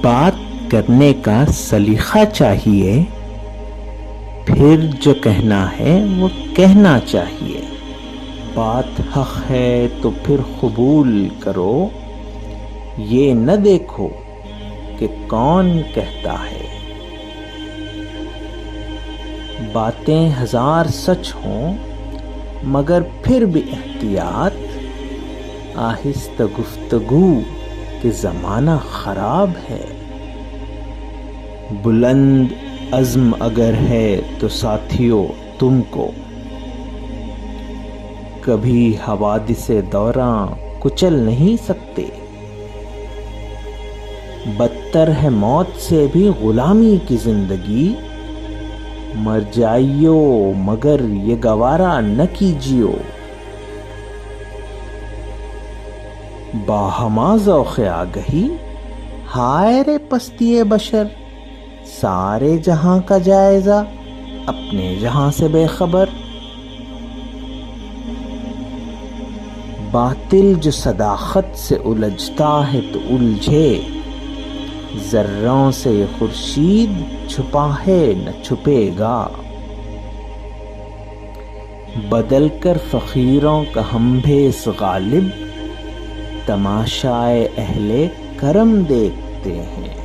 بات کرنے کا سلیقہ چاہیے، پھر جو کہنا ہے وہ کہنا چاہیے۔ بات حق ہے تو پھر قبول کرو، یہ نہ دیکھو کہ کون کہتا ہے۔ باتیں ہزار سچ ہوں مگر پھر بھی احتیاط، آہستہ گفتگو کہ زمانہ خراب ہے۔ بلند عزم اگر ہے تو ساتھیو تم کو، کبھی حوادث دوراں کچل نہیں سکتے۔ بدتر ہے موت سے بھی غلامی کی زندگی، مر جائیو مگر یہ گوارا نہ کیجیو۔ باہما ذوق آگہی، ہائے رے پستی بشر، سارے جہاں کا جائزہ اپنے جہاں سے بے خبر۔ باطل جو صداقت سے الجھتا ہے تو الجھے، ذروں سے یہ خورشید چھپا ہے نہ چھپے گا۔ بدل کر فقیروں کا ہم بھیس غالب، تماشائے اہل کرم دیکھتے ہیں۔